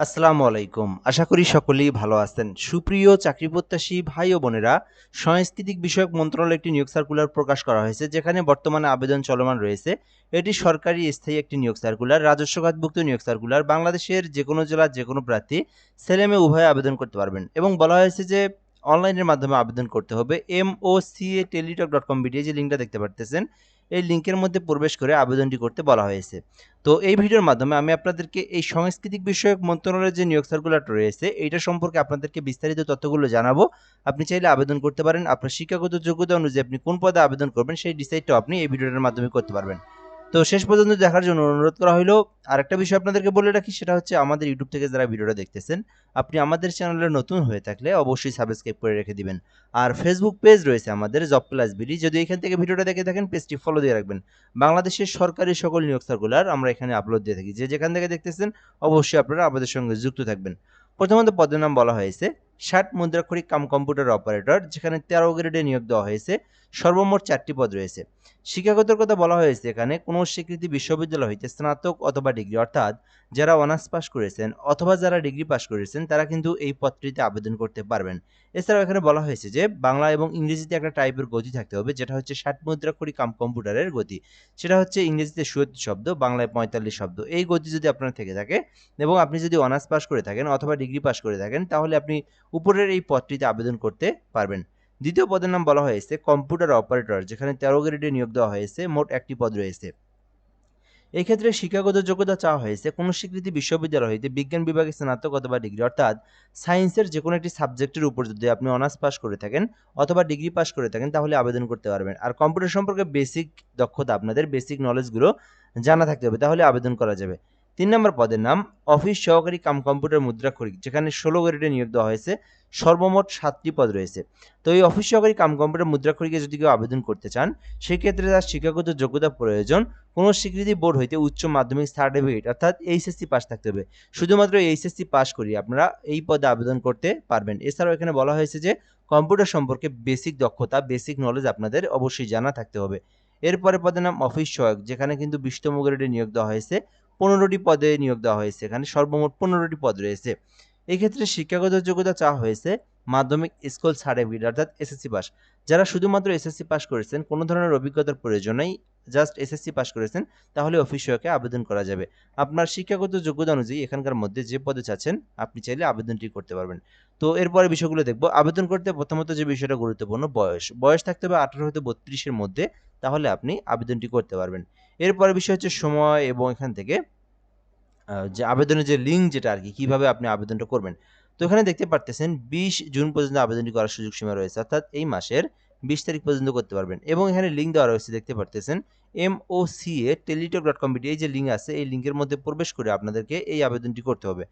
আসসালামু আলাইকুম। আশা করি সকলেই ভালো আছেন। সুপ্রিয় চাকরি প্রত্যাশী ভাই ও বোনেরা, সাংস্কৃতিক বিষয়ক মন্ত্রণালয়ে একটি নিয়োগ সার্কুলার প্রকাশ করা হয়েছে, যেখানে বর্তমানে আবেদন চলমান রয়েছে। এটি সরকারি স্থায়ী একটি নিয়োগ সার্কুলার, রাজস্ব খাতভুক্ত নিয়োগ সার্কুলার। বাংলাদেশের যেকোনো জেলার যেকোনো প্রার্থী ছেলে-মেয়ে উভয়ে আবেদন করতে পারবেন এবং বলা হয়েছে যে অনলাইনের মাধ্যমে আবেদন করতে হবে। moca.teletalk.com যে লিঙ্কটা দেখতে পারতেছেন, এই লিঙ্কের মধ্যে প্রবেশ করে আবেদনটি করতে বলা হয়েছে। তো এই ভিডিওর মাধ্যমে আমি আপনাদেরকে এই সাংস্কৃতিক বিষয়ক মন্ত্রণালয়ের যে নিয়োগ সার্কুলারটা রয়েছে এইটা সম্পর্কে আপনাদেরকে বিস্তারিত তথ্যগুলো জানাবো। আপনি চাইলে আবেদন করতে পারেন। আপনার শিক্ষাগত যোগ্যতা অনুযায়ী আপনি কোন পদে আবেদন করবেন সেই ডিসাইডটাও আপনি এই ভিডিওটার মাধ্যমে করতে পারবেন। তো শেষ পর্যন্ত দেখার জন্য অনুরোধ করা হলো। আরেকটা বিষয় আপনাদেরকে বলে রাখি, সেটা হচ্ছে আমাদের ইউটিউব থেকে যারা ভিডিওটা দেখতেছেন, আপনি আমাদের চ্যানেলে নতুন হয়ে থাকলে অবশ্যই সাবস্ক্রাইব করে রেখে দিবেন। আর ফেসবুক পেজ রয়েছে আমাদের জব প্লাস বিডি, যদি এখান থেকে ভিডিওটা দেখে থাকেন পেজটি ফলো দিয়ে রাখবেন। বাংলাদেশের সরকারি সকল নিয়োগ সার্কুলার আমরা এখানে আপলোড দিয়ে থাকি। যে যেখান থেকে দেখতেছেন অবশ্যই আপনারা আমাদের সঙ্গে যুক্ত থাকবেন। প্রথমত পদের নাম বলা হয়েছে ৬০ মুদ্রাক্ষরিক কাম কম্পিউটার অপারেটর, যেখানে ১৩ গ্রেডে নিয়োগ দেওয়া হয়েছে। সর্বমোট ৪টি পদ রয়েছে। শিক্ষাগতের কথা বলা হয়েছে এখানে কোনো স্বীকৃতি বিশ্ববিদ্যালয় হইতে স্নাতক অথবা ডিগ্রি, অর্থাৎ যারা অনার্স পাস করেছেন অথবা যারা ডিগ্রি পাস করেছেন তারা কিন্তু এই পদটিতে আবেদন করতে পারবেন। এছাড়াও এখানে বলা হয়েছে যে বাংলা এবং ইংরেজিতে একটা টাইপের গতি থাকতে হবে, যেটা হচ্ছে ৬০ মুদ্রাক্ষরিক কাম কম্পিউটারের গতি। সেটা হচ্ছে ইংরেজিতে ৭৭ শব্দ, বাংলায় ৪৫ শব্দ। এই গতি যদি আপনার থেকে থাকে এবং আপনি যদি অনার্স পাস করে থাকেন অথবা ডিগ্রি পাস করে থাকেন, তাহলে আপনি উপরের এই পদটিতে আবেদন করতে পারবেন। দ্বিতীয় পদের নাম বলা হয়েছে কম্পিউটার অপারেটর, যেখানে ১৩ গ্রেডে নিয়োগ দেওয়া হয়েছে। মোট ১টি পদ রয়েছে। এই ক্ষেত্রে শিক্ষাগত যোগ্যতা চাওয়া হয়েছে কোনো স্বীকৃতি বিশ্ববিদ্যালয় হইতে বিজ্ঞান বিভাগে স্নাতক অথবা ডিগ্রি, অর্থাৎ সায়েন্সের যে কোনো একটি সাবজেক্টের উপর যদি আপনি অনার্স পাস করে থাকেন অথবা ডিগ্রি পাস করে থাকেন তাহলে আবেদন করতে পারবেন। আর কম্পিউটার সম্পর্কে বেসিক দক্ষতা, আপনাদের বেসিক নলেজগুলো জানা থাকতে হবে, তাহলে আবেদন করা যাবে। ৩ নম্বর পদের নাম অফিস সহকারী কাম কম্পিউটার মুদ্রাক্ষরিক, যেখানে ১৬ গ্রেডে নিয়োগ দেওয়া হয়েছে। সর্বমোট ৭টি পদ রয়েছে। তো এই অফিস সহকারী কাম কম্পিউটার মুদ্রাক্ষরিকে যদি কেউ আবেদন করতে চান, সেক্ষেত্রে তার শিক্ষাগত যোগ্যতা প্রয়োজন কোনো স্বীকৃতি বোর্ড হইতে উচ্চ মাধ্যমিক সার্টিফিকেট, অর্থাৎ এইচএসসি পাস থাকতে হবে। শুধুমাত্র এইচএসসি পাস করিয়ে আপনারা এই পদে আবেদন করতে পারবেন। এছাড়াও এখানে বলা হয়েছে যে কম্পিউটার সম্পর্কে বেসিক দক্ষতা, বেসিক নলেজ আপনাদের অবশ্যই জানা থাকতে হবে। এরপরে পদের নাম অফিস সহায়ক, যেখানে কিন্তু ২০তম গ্রেডে নিয়োগ দেওয়া হয়েছে। ১৫টি পদে নিয়োগ দেওয়া হয়েছে। এখানে সর্বমোট ১৫টি পদ রয়েছে। এক্ষেত্রে শিক্ষাগত যোগ্যতা চাওয়া হয়েছে মাধ্যমিক স্কুল সার্টিফিকেট, অর্থাৎ এসএসসি পাস। যারা শুধুমাত্র এসএসসি পাস করেছেন, কোনো ধরনের অভিজ্ঞতার প্রয়োজন নেই, জাস্ট এসএসসি পাস করেছেন, তাহলে অফিস সহায়কে আবেদন করা যাবে। আপনার শিক্ষাগত যোগ্যতা অনুযায়ী এখানকার মধ্যে যে পদে চাচ্ছেন আপনি চাইলে আবেদনটি করতে পারবেন। তো এরপরে বিষয়গুলো দেখব। আবেদন করতে প্রথমত যে বিষয়টা গুরুত্বপূর্ণ, বয়স। বয়স থাকতে হবে ১৮ হতে ৩২ এর মধ্যে, তাহলে আপনি আবেদনটি করতে পারবেন। এরপরে বিষয় হচ্ছে সময় এবং এখান থেকে যে আবেদনের যে লিঙ্ক যেটা আরকি কিভাবে আপনি আবেদনটা করবেন। তো এখানে দেখতে পারতেছেন ২০ জুন পর্যন্ত আবেদনটি করার সুযোগ সীমা রয়েছে। অর্থাৎ এই মাসের ২০ তারিখ পর্যন্ত করতে পারবেন এবং এখানে লিঙ্ক দেওয়া রয়েছে দেখতে পারতেছেন moca.teletalk.com এই যে লিঙ্ক আছে এই লিঙ্কের মধ্যে প্রবেশ করে আপনাদেরকে এই আবেদনটি করতে হবে।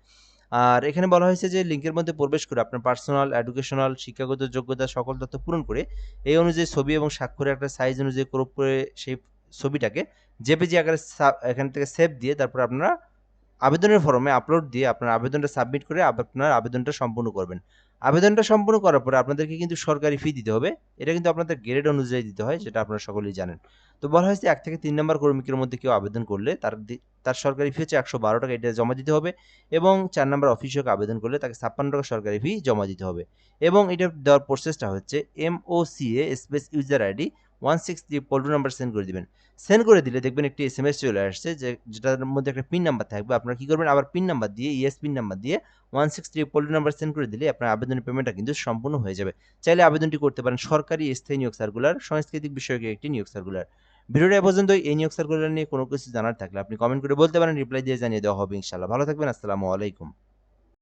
আর এখানে বলা হয়েছে যে লিঙ্কের মধ্যে প্রবেশ করে আপনার পার্সোনাল, এডুকেশনাল, শিক্ষাগত যোগ্যতা সকল তথ্য পূরণ করে এই অনুযায়ী ছবি এবং স্বাক্ষরের একটা সাইজ অনুযায়ী ক্রপ করে সেই ছবিটাকে জেপিজি আকারে এখান থেকে সেভ দিয়ে তারপর আপনারা আবেদনের ফর্মে আপলোড দিয়ে আপনার আবেদনটা সাবমিট করে আপনার আবেদনটা সম্পূর্ণ করবেন। আবেদনটা সম্পূর্ণ করার পরে আপনাদেরকে কিন্তু সরকারি ফি দিতে হবে। এটা কিন্তু আপনাদের গ্রেড অনুযায়ী দিতে হয়, যেটা আপনারা সকলেই জানেন। তো বলা হয়েছে ১ থেকে ৩ নাম্বার কর্মীকের মধ্যে কেউ আবেদন করলে তার সরকারি ফি হচ্ছে ৳১১২ এটা জমা দিতে হবে এবং ৪ নাম্বার অফিসিয়ালকে আবেদন করলে তাকে ৳৫৬ সরকারি ফি জমা দিতে হবে। এবং এটা দেওয়ার প্রসেসটা হচ্ছে moca space user ID 163 number send করে দিবেন। সেন্ড করে দিলে দেখবেন একটি এসএমএস চলে আসছে যেটার মধ্যে একটা পিন নাম্বার থাকবে। আপনারা কি করবেন, আবার পিন নাম্বার দিয়ে ইয়েস পিন নাম্বার দিয়ে 163 নাম্বার সেন্ড করে দিলে আপনার আবেদনের পেমেন্টটা কিন্তু সম্পূর্ণ হয়ে যাবে। চাইলে আবেদনটি করতে পারেন। সরকারি স্থায়ী নিয়োগ সার্কুলার, সাংস্কৃতিক বিষয়ক একটি নিয়োগ সার্কুলার। ভিডিওটা এ পর্যন্তই। এই নিয়োগ সার্কুলার নিয়ে কোনো কিছু জানার থাকলে আপনি কমেন্ট করে বলতে পারেন, রিপ্লাই দিয়ে জানিয়ে দেওয়া হবে ইনশাআল্লাহ। ভালো থাকবেন। আসসালামু আলাইকুম।